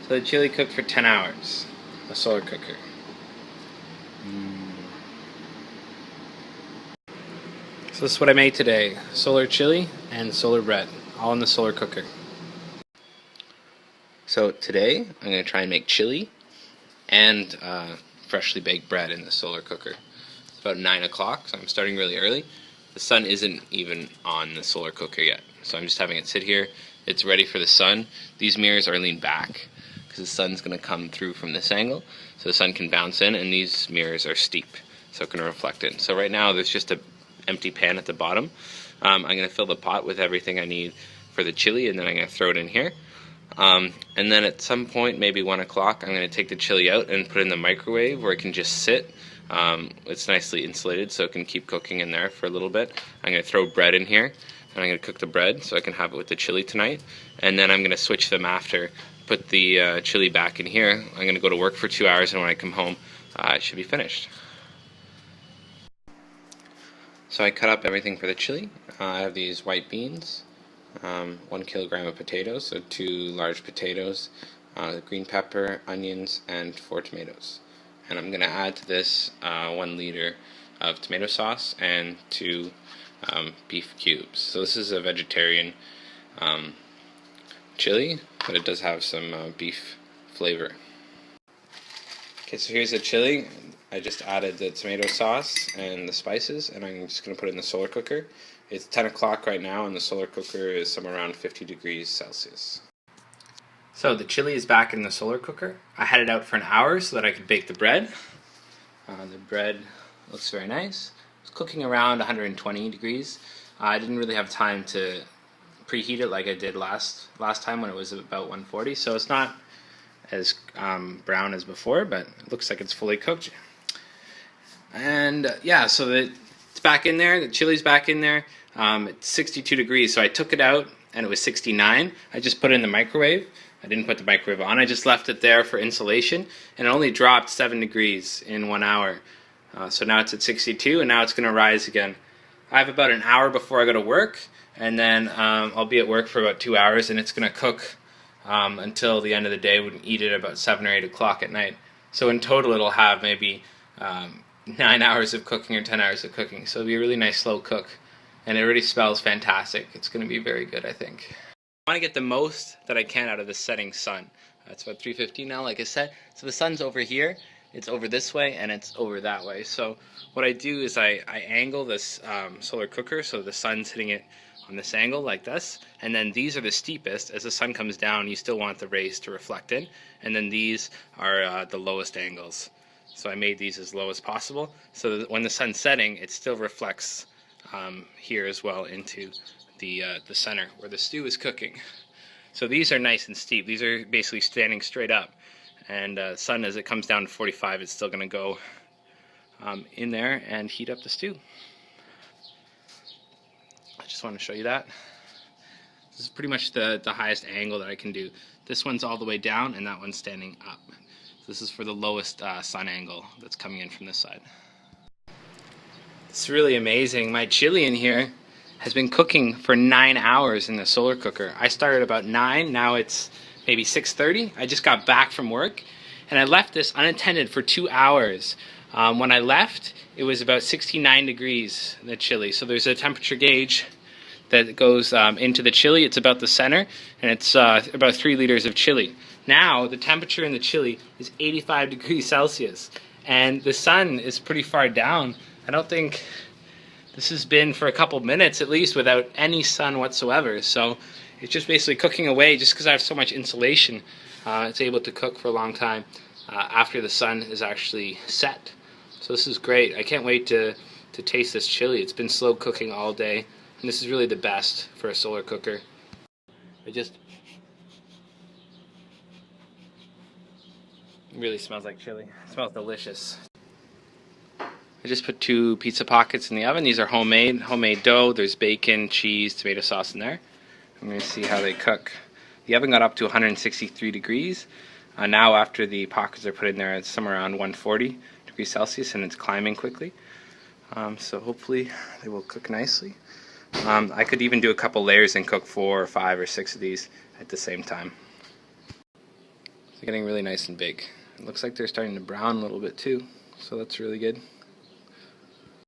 So the chili cooked for 10 hours. A solar cooker. So this is what I made today. Solar chili and solar bread. All in the solar cooker. So today I'm going to try and make chili and freshly baked bread in the solar cooker. It's about 9 o'clock, so I'm starting really early. The sun isn't even on the solar cooker yet, so I'm just having it sit here. It's ready for the sun. These mirrors are leaned back because the sun's going to come through from this angle, so the sun can bounce in, and these mirrors are steep, so it can reflect in. So right now there's just an empty pan at the bottom. I'm going to fill the pot with everything I need for the chili, and then I'm going to throw it in here. And then at some point, maybe 1 o'clock, I'm going to take the chili out and put it in the microwave where it can just sit. It's nicely insulated so it can keep cooking in there for a little bit. I'm going to throw bread in here, and I'm going to cook the bread so I can have it with the chili tonight. And then I'm going to switch them after, put the chili back in here. I'm going to go to work for 2 hours, and when I come home, it should be finished. So I cut up everything for the chili. I have these white beans. 1 kilogram of potatoes, so 2 large potatoes, green pepper, onions, and 4 tomatoes. And I'm going to add to this 1 liter of tomato sauce and 2 beef cubes. So this is a vegetarian chili, but it does have some beef flavor. Okay, so here's the chili. I just added the tomato sauce and the spices, and I'm just going to put it in the solar cooker. It's 10 o'clock right now, and the solar cooker is somewhere around 50 degrees Celsius. So the chili is back in the solar cooker. I had it out for an hour so that I could bake the bread. The bread looks very nice. It's cooking around 120 degrees. I didn't really have time to preheat it like I did last time when it was about 140, so it's not as brown as before, but it looks like it's fully cooked. And yeah, so it's back in there. The chili's back in there. It's 62 degrees, so I took it out and it was 69. I just put it in the microwave. I didn't put the microwave on. I just left it there for insulation, and it only dropped 7 degrees in 1 hour. So now it's at 62, and now it's going to rise again. I have about an hour before I go to work, and then I'll be at work for about 2 hours, and it's going to cook until the end of the day. We can eat it about 7 or 8 o'clock at night. So in total, it'll have maybe 9 hours of cooking or 10 hours of cooking. So it'll be a really nice slow cook, and it already smells fantastic. It's going to be very good, I think. I want to get the most that I can out of the setting sun. It's about 3:15 now, like I said. So the sun's over here, it's over this way, and it's over that way. So what I do is I angle this solar cooker so the sun's hitting it on this angle like this, and then these are the steepest. As the sun comes down, you still want the rays to reflect in, and then these are the lowest angles. So I made these as low as possible so that when the sun's setting, it still reflects here as well into the center where the stew is cooking. So these are nice and steep. These are basically standing straight up, and sun, as it comes down to 45, it's still going to go in there and heat up the stew. I just want to show you that. This is pretty much the highest angle that I can do. This one's all the way down, and that one's standing up. This is for the lowest sun angle that's coming in from this side. It's really amazing. My chili in here has been cooking for 9 hours in the solar cooker. I started about 9, now it's maybe 6:30. I just got back from work, and I left this unattended for 2 hours. When I left, it was about 69 degrees, the chili. So there's a temperature gauge that goes into the chili. It's about the center, and it's about 3 liters of chili. Now, the temperature in the chili is 85 degrees Celsius, and the sun is pretty far down. I don't think this has been for a couple minutes at least without any sun whatsoever. So it's just basically cooking away. Just because I have so much insulation, it's able to cook for a long time after the sun is actually set. So this is great. I can't wait to taste this chili. It's been slow cooking all day, and this is really the best for a solar cooker. It really smells like chili. It smells delicious. I just put 2 pizza pockets in the oven. These are homemade dough. There's bacon, cheese, tomato sauce in there. I'm going to see how they cook. The oven got up to 163 degrees. Now after the pockets are put in there, it's somewhere around 140 degrees Celsius, and it's climbing quickly. So hopefully they will cook nicely. I could even do a couple layers and cook 4 or 5 or 6 of these at the same time. They're getting really nice and big. It looks like they're starting to brown a little bit too, so that's really good.